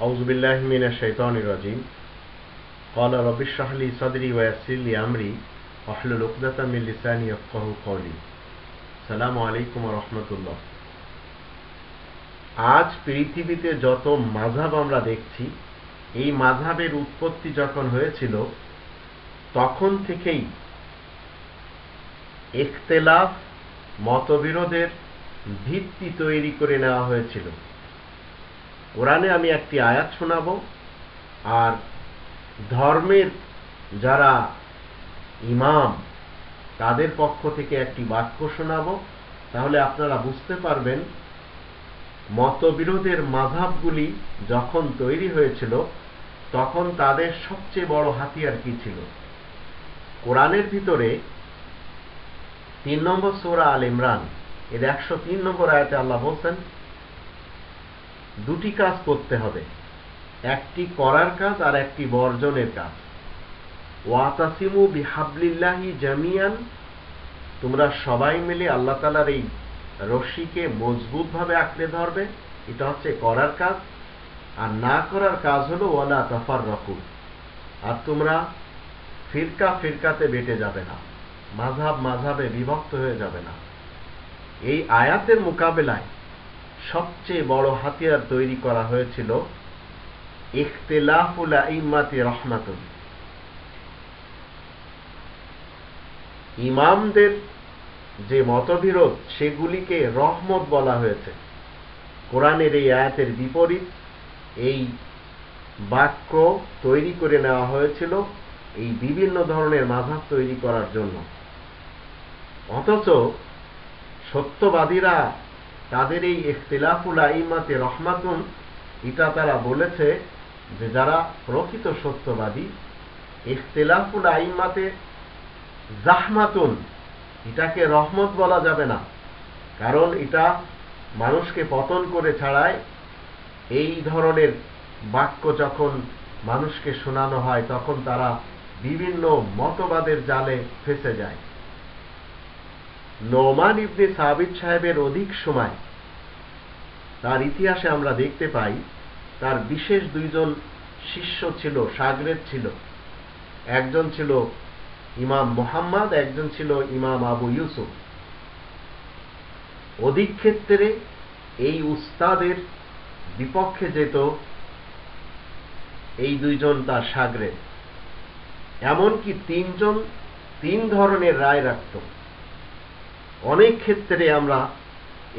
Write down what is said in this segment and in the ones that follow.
আউযু বিল্লাহি মিনাশ শাইতানির রাজিম। ক্বালা রাব্বি ইশরাহ লি সাদরি ওয়া ইয়াসসির লি আমরি ওয়াহলুল উকদাতাম মিন লিসানি ইয়াফকাহু কওলি। আসসালামু আলাইকুম ওয়া রাহমাতুল্লাহ। আজ পৃথিবীতে যত মাযহাব আমরা দেখছি, এই মাযহাবের উৎপত্তি যখন হয়েছিল তখন থেকেই ইখতিলাফ, মতবিরোধের ভিত্তি তৈরি করে নেওয়া হয়েছিল। কোরআনে আমি একটি আয়াত শোনাবো, আর ধর্মের যারা ইমাম তাদের পক্ষ থেকে একটি বাক্য শোনাবো। তাহলে আপনারা বুঝতে পারবেন মতবিরোধের মাযহাবগুলি যখন তৈরি হয়েছিল তখন তাদের সবচেয়ে বড় হাতিয়ার কি ছিল। কোরআনের ভিতরে 3 নম্বর সূরা আল ইমরান এর 103 নম্বর আয়াতে আল্লাহ বলছেন, দুটি কাজ করতে হবে, একটি করার কাজ আর একটি বর্জনের কাজ। ওয়াতাসিমু বিহাবলিল্লাহি জামিয়ান, তোমরা সবাই মিলে আল্লাহ তাআলার এই রশিকে মজবুতভাবে আঁকড়ে ধরবে, এটা হচ্ছে করার কাজ। আর না করার কাজ হলো ওয়ালা তাফাররাকু, আর তোমরা ফিরকা ফিরকাতে বেটে যাবে না, মাযহাব মাযহাবে বিভক্ত হয়ে যাবে না। এই আয়াতের মোকাবেলায় সবচেয়ে বড় হাতিয়ার তৈরি করা হয়েছিল ইখতিলাফুল আইম্মাতি রাহমাতুন। ইমামদের যে মতবিরোধ সেগুলিকে রহমত বলা হয়েছে। কোরআনের এই আয়াতের বিপরীত এই বাক্য তৈরি করে নেওয়া হয়েছিল এই বিভিন্ন ধরনের মাযহাব তৈরি করার জন্য। অথচ সত্যবাদীরা তাদের এই ইখতিলাফুল আইম্মাতি রাহমাতুন এটা তারা বলেছে যে যারা প্রকৃত সত্যবাদী, ইখতিলাফুল আইম্মাতে জাহমাতুন এটাকে রহমত বলা যাবে না, কারণ এটা মানুষকে পতন করে ছাড়ায়। এই ধরনের বাক্য যখন মানুষকে শোনানো হয় তখন তারা বিভিন্ন মতবাদের জালে ফেঁসে যায়। নোমান ইবনে সাবিত সাহেবের অধিক সময় তার ইতিহাসে আমরা দেখতে পাই তার বিশেষ দুইজন শিষ্য ছিল, শাগরেদ ছিল। একজন ছিল ইমাম মুহাম্মদ, একজন ছিল ইমাম আবু ইউসুফ। অধিক ক্ষেত্রে এই উস্তাদের বিপক্ষে যেত এই দুইজন তার শাগরেদ। এমনকি তিনজন তিন ধরনের রায় রাখত। অনেক ক্ষেত্রে আমরা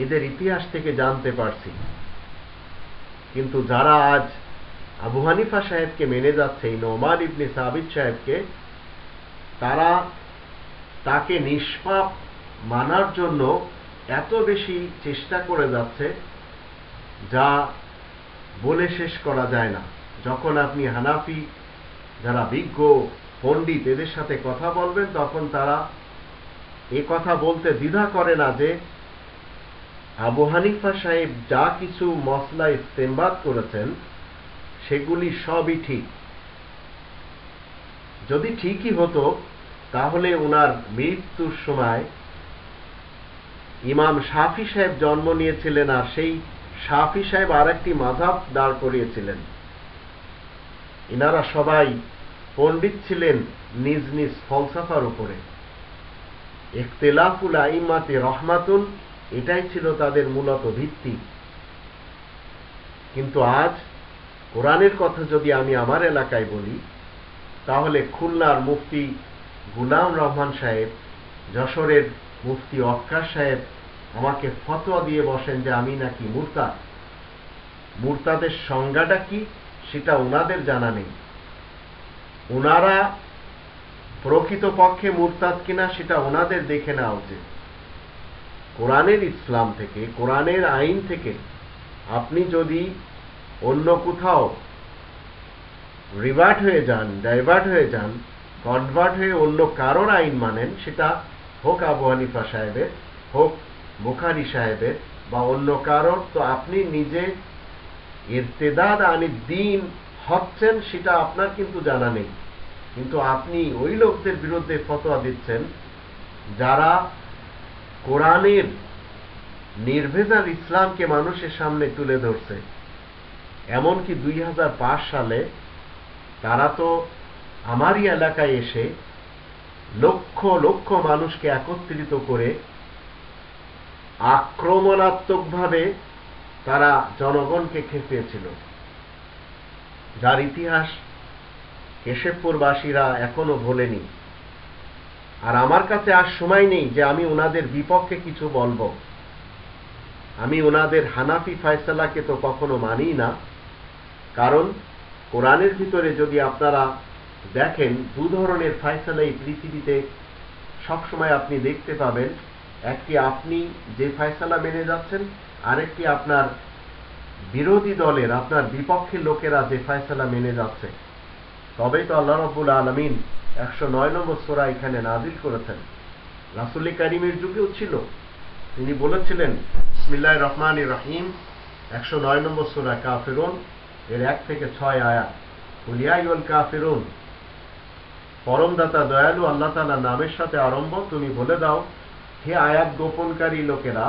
এদের ইতিহাস থেকে জানতে পারছি। কিন্তু যারা আজ আবু হানিফা সাহেবকে মেনে যাচ্ছে, এই নোমান ইবনে সাবিত সাহেবকে, তারা তাকে নিষ্পাপ মানার জন্য এত বেশি চেষ্টা করে যাচ্ছে যা বলে শেষ করা যায় না। যখন আপনি হানাফি যারা বিজ্ঞ পণ্ডিত এদের সাথে কথা বলবেন তখন তারা এ কথা বলতে দ্বিধা করে না যে আবু হানিফা সাহেব যা কিছু মসলা ইস্তেমবাদ করেছেন সেগুলি সবই ঠিক। যদি ঠিকই হতো তাহলে ওনার মৃত্যুর সময় ইমাম শাফি সাহেব জন্ম নিয়েছিলেন, আর সেই শাফি সাহেব আর একটি মাযহাব দাঁড় করিয়েছিলেন। ইনারা সবাই পণ্ডিত ছিলেন নিজ নিজ ফলসফার উপরে। ইখতিলাফুল আইম্মাতি রাহমাতুন এটাই ছিল তাদের মূলত ভিত্তি। কিন্তু আজ কোরআনের কথা যদি আমি আমার এলাকায় বলি, তাহলে খুলনার মুফতি গুলাম রহমান সাহেব, যশোরের মুফতি অক্কার সাহেব আমাকে ফতোয়া দিয়ে বসেন যে আমি নাকি মুরতাদ। মুরতাদের সংজ্ঞাটা কি সেটা ওনাদের জানা নেই। ওনারা প্রকৃতপক্ষে মুরতাদ কিনা সেটা ওনাদের দেখে নেওয়া উচিত। কোরআনের ইসলাম থেকে, কোরআনের আইন থেকে আপনি যদি অন্য কোথাও রিভার্ট হয়ে যান, ডাইভার্ট হয়ে যান, কনভার্ট হয়ে অন্য কারোর আইন মানেন, সেটা হোক আবু হানিফা সাহেবের, হোক বুখারী সাহেবের বা অন্য কারোর, তো আপনি নিজে ইরতিদাদ আনিদ দ্বীন হচ্ছেন সেটা আপনার কিন্তু জানা নেই। কিন্তু আপনি ওই লোকদের বিরুদ্ধে ফতোয়া দিচ্ছেন যারা কোরআনের নির্ভেজাল ইসলামকে মানুষের সামনে তুলে ধরছে। এমনকি 2005 সালে তারা তো আমারই এলাকায় এসে লক্ষ লক্ষ মানুষকে একত্রিত করে আক্রমণাত্মকভাবে তারা জনগণকে খেপিয়েছিল, যার ইতিহাস কেশবপুরবাসীরা এখনো ভোলেনি। আর আমার কাছে আর সময় নেই যে আমি ওনাদের বিপক্ষে কিছু বলবো। আমি ওনাদের হানাফি ফয়সালাকে তো কখনো মানি না, কারণ কোরআনের ভিতরে যদি আপনারা দেখেন, দু ধরনের ফয়সালা এই পৃথিবীতে সবসময় আপনি দেখতে পাবেন। একটি আপনি যে ফয়সালা মেনে যাচ্ছেন, আরেকটি আপনার বিরোধী দলের, আপনার বিপক্ষের লোকেরা যে ফয়সালা মেনে যাচ্ছে। তবেই তো আল্লাহ রাব্বুল আলামিন 109 নম্বর সূরা এখানে নাযিল করেছেন। রাসূল কারীমের যুগেও ছিল, তিনি বলেছিলেন বিসমিল্লাহির রহমানির রহিম, 109 নম্বর সূরা কাফিরুন এর 1 থেকে 6 আয়াত। কুল ইয়া আইয়ুহাল কাফিরুন, পরমদাতা দয়ালু আল্লাহ তাআলার নামের সাথে আরম্ভ, তুমি বলে দাও হে আয়াত গোপনকারী লোকেরা,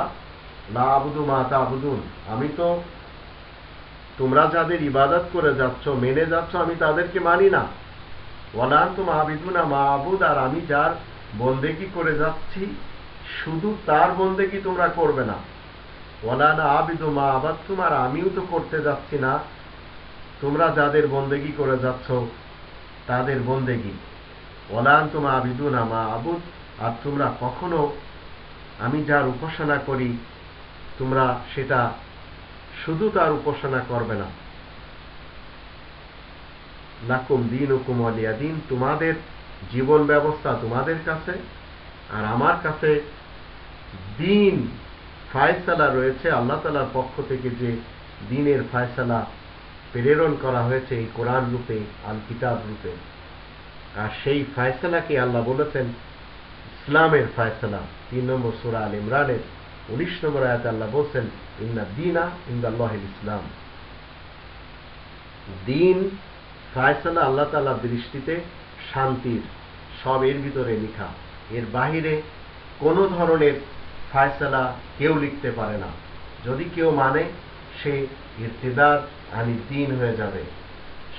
লা আবুদু মা তা'বুদুন, আমি তো তোমরা যাদের ইবাদত করে যাচ্ছ, মেনে যাচ্ছ, আমি তাদেরকে মানি না। ওয়ালা আনতুম আবিদুনা মা আবুদ, আর আমি যার বন্দেগী করে যাচ্ছি শুধু তার বন্দেগী তোমরা করবে না। ওয়ালা আনা আবিদু মা আবাদতুম, আর আমিও তো করতে যাচ্ছি না তোমরা যাদের বন্দেগী করে যাচ্ছ তাদের বন্দেগী। ওয়ালা আনতুম আবিদুনা মা আবুদ, আর তোমরা কখনো আমি যার উপাসনা করি তোমরা সেটা শুধু তার উপাসনা করবে না। লাকুম দীনুকুম ওয়ালিয়া দীন, তোমাদের জীবন ব্যবস্থা তোমাদের কাছে, আর আমার কাছে দিন ফয়সালা রয়েছে আল্লাহ তাআলার পক্ষ থেকে, যে দিনের ফয়সালা প্রেরণ করা হয়েছে এই কোরআন রূপে, আল কিতাব রূপে। আর সেই ফয়সালাকে আল্লাহ বলেছেন ইসলামের ফয়সালা। 3 নম্বর সূরা আল ইমরানের 19 নম্বর আয়াতে আল্লাহ বলছেন ইন্না দীনা ইনদাল্লাহিল ইসলাম। দিন ফয়সালা আল্লাহ তাআলার দৃষ্টিতে শান্তির, সব এর ভিতরে লেখা। এর বাহিরে কোন ধরনের ফয়সালা কেউ লিখতে পারে না। যদি কেউ মানে, সে ইরতিদাদ আনি দিন হয়ে যাবে,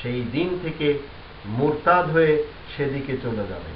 সেই দিন থেকে মুরতাদ হয়ে সেদিকে চলে যাবে।